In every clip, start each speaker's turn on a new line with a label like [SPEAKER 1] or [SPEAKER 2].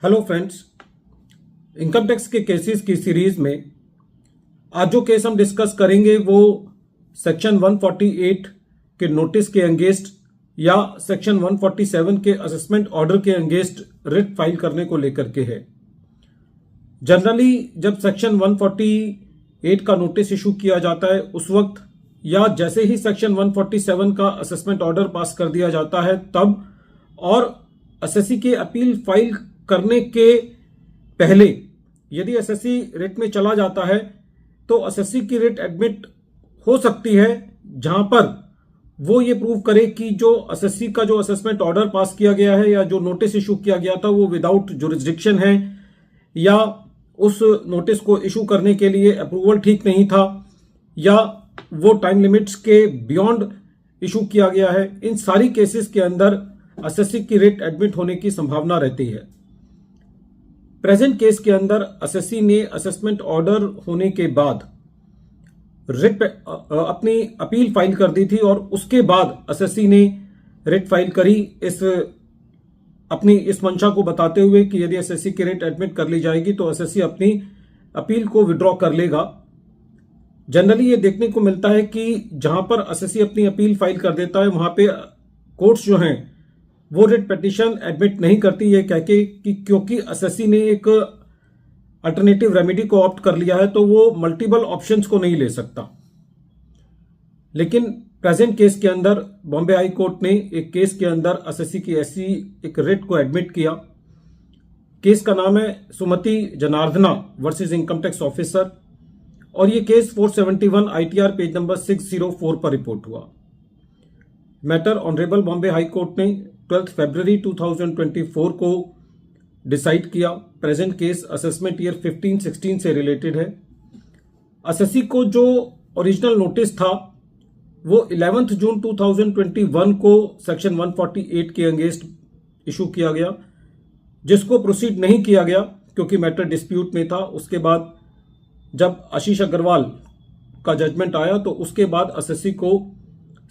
[SPEAKER 1] Hello friends, income tax के cases की series में आज जो केस हम डिस्कस करेंगे वो सेक्शन 148 के नोटिस के अगेंस्ट या सेक्शन 147 के असेसमेंट ऑर्डर के अगेंस्ट रिट फाइल करने को लेकर के है। जनरली जब सेक्शन 148 का नोटिस इशू किया जाता है उस वक्त या जैसे ही सेक्शन 147 का असेसमेंट ऑर्डर पास कर दिया जाता है तब और एसएससी के अपील फाइल करने के पहले यदि एसएससी रिट में चला जाता है तो एसएससी की रिट एडमिट हो सकती है जहां पर वो ये प्रूव करे कि जो एसएससी का जो असेसमेंट ऑर्डर पास किया गया है या जो नोटिस इशू किया गया था वो विदाउट जुरिस्डिक्शन है या उस नोटिस को इशू करने के लिए अप्रूवल ठीक नहीं था या वो टाइम लिमिट्स के बियॉन्ड इशू किया गया है। इन सारी केसेस के अंदर एसएससी की रिट एडमिट होने की संभावना रहती है। प्रेजेंट केस के अंदर एसएससी ने असेसमेंट ऑर्डर होने के बाद रिट अपनी अपील फाइल कर दी थी और उसके बाद एसएससी ने रिट फाइल करी अपनी इस मंशा को बताते हुए कि यदि एसएससी की रिट एडमिट कर ली जाएगी तो एसएससी अपनी अपील को विड्रॉ कर लेगा। जनरली ये देखने को मिलता है कि जहां पर एसएससी अपनी अपील फाइल कर देता है वहां पे कोर्ट्स जो हैं वो रिट पिटीशन एडमिट नहीं करती है कह के कि क्योंकि एसएससी ने एक अल्टरनेटिव रेमेडी को ऑप्ट कर लिया है तो वो मल्टीपल ऑप्शंस को नहीं ले सकता। लेकिन प्रेजेंट केस के अंदर बॉम्बे हाई कोर्ट ने एक केस के अंदर एसएससी की ऐसी एक रिट को एडमिट किया। केस का नाम है सुमति जनार्दना वर्सेस इनकम टैक्स ऑफिसर और ये केस 471 आईटीआर पेज नंबर 604 पर रिपोर्ट हुआ। Matter honourable Bombay high court ने 12 फरवरी 2024 को डिसाइड किया। प्रेजेंट केस असेसमेंट ईयर 15-16 से रिलेटेड है। एसएससी को जो ओरिजिनल नोटिस था वो 11 जून 2021 को सेक्शन 148 के अगेंस्ट इशू किया गया जिसको प्रोसीड नहीं किया गया क्योंकि मैटर डिस्प्यूट में था। उसके बाद जब आशीष अग्रवाल का जजमेंट आया तो उसके बाद एसएससी को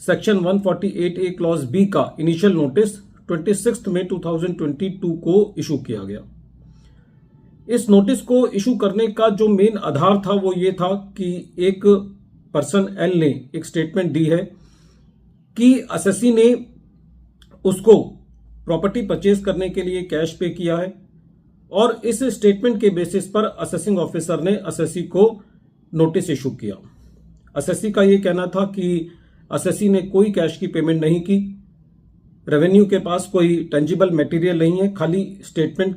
[SPEAKER 1] सेक्शन 148A क्लॉज बी का इनिशियल नोटिस 26 मई 2022 को इशू किया गया। इस नोटिस को इशू करने का जो मेन आधार था वो ये था कि एक पर्सन एल ने एक स्टेटमेंट दी है कि एसएससी ने उसको प्रॉपर्टी परचेज करने के लिए कैश पे किया है और इस स्टेटमेंट के बेसिस पर असेसिंग ऑफिसर ने एसएससी को नोटिस इशू किया। एसएससी का ये कहना था कि एसएससी ने कोई कैश की पेमेंट नहीं की, रेवेन्यू के पास कोई टेंजिबल मटेरियल नहीं है, खाली स्टेटमेंट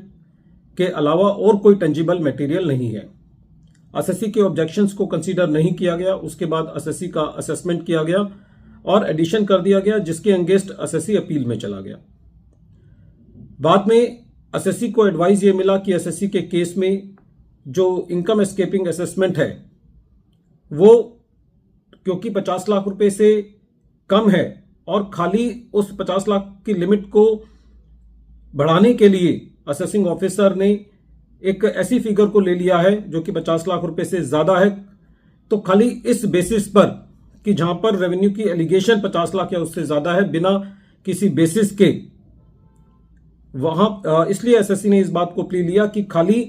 [SPEAKER 1] के अलावा और कोई टेंजिबल मटेरियल नहीं है। एसएससी के ऑब्जेक्शंस को कंसीडर नहीं किया गया। उसके बाद एसएससी का असेसमेंट किया गया और एडिशन कर दिया गया जिसके अगेंस्ट एसएससी अपील में चला गया। बाद में एसएससी को एडवाइस ये मिला कि एसएससी के केस में जो इनकम एस्केपिंग असेसमेंट है वो क्योंकि 50 लाख रुपए से कम है और खाली उस 50 लाख की लिमिट को बढ़ाने के लिए असेसिंग ऑफिसर ने एक ऐसी फिगर को ले लिया है जो कि 50 लाख रुपए से ज्यादा है, तो खाली इस बेसिस पर कि जहां पर रेवेन्यू की एलिगेशन 50 लाख या उससे ज्यादा है बिना किसी बेसिस के वहां इसलिए एसएससी ने इस बात को प्ली लिया कि खाली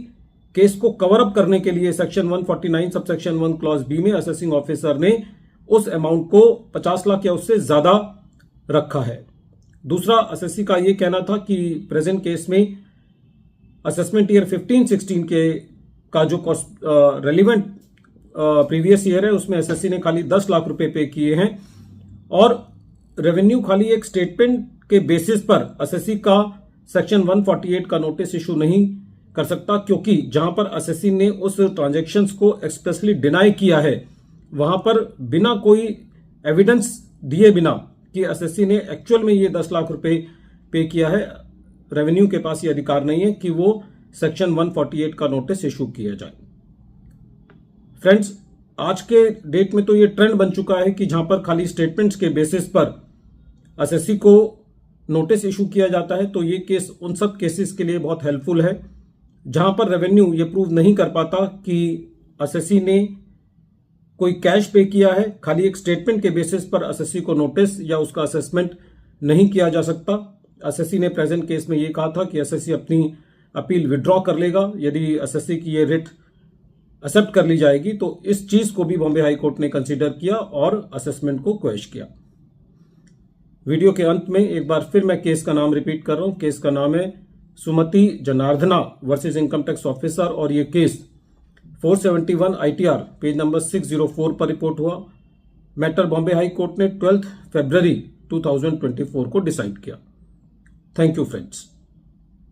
[SPEAKER 1] केस को कवर अप करने के लिए सेक्शन 149 सबसेक्शन 1 क्लॉज बी में असेसिंग ऑफिसर ने उस अमाउंट को 50 लाख या उससे ज्यादा रखा है। दूसरा एसएससी का यह कहना था कि प्रेजेंट केस में असेसमेंट ईयर 15-16 के का जो रेलिवेंट प्रीवियस ईयर है उसमें एसएससी ने खाली 10 लाख रुपए पे किए हैं और रेवेन्यू खाली एक स्टेटमेंट के बेसिस पर एसएससी का सेक्शन 148 का नोटिस इशू नहीं कर सकता क्योंकि जहां पर एसएससी ने उस ट्रांजैक्शंस को एक्सप्रेसली डिनाई किया है वहां पर बिना कोई एविडेंस दिए बिना कि एसएससी ने एक्चुअल में ये 10 लाख रुपए पे किया है, रेवेन्यू के पास ये अधिकार नहीं है कि वो सेक्शन 148 का नोटिस इशू किया जाए। फ्रेंड्स, आज के डेट में तो ये ट्रेंड बन चुका है कि जहां पर खाली स्टेटमेंट्स के बेसिस पर एसएससी को नोटिस इशू किया जाता है तो ये केस उन सब केसेस के लिए बहुत हेल्पफुल है जहां पर रेवेन्यू ये प्रूव नहीं कर पाता कि एसएससी ने कोई कैश पे किया है। खाली एक स्टेटमेंट के बेसिस पर एसएससी को नोटिस या उसका असेसमेंट नहीं किया जा सकता। एसएससी ने प्रेजेंट केस में ये कहा था कि एसएससी अपनी अपील विड्रॉ कर लेगा यदि एसएससी की ये रिट एक्सेप्ट कर ली जाएगी। तो इस चीज को भी बॉम्बे हाई कोर्ट ने कंसीडर किया और असेसमेंट को क्वेश किया। वीडियो के अंत में एक बार फिर मैं केस का नाम रिपीट कर रहा हूं। केस का नाम है सुमति जनार्दना वर्सेस इनकम टैक्स ऑफिसर और ये केस 471 ITR पेज नंबर 604 पर रिपोर्ट हुआ। मैटर बॉम्बे हाई कोर्ट ने 12 फरवरी 2024 को डिसाइड किया। Thank you friends.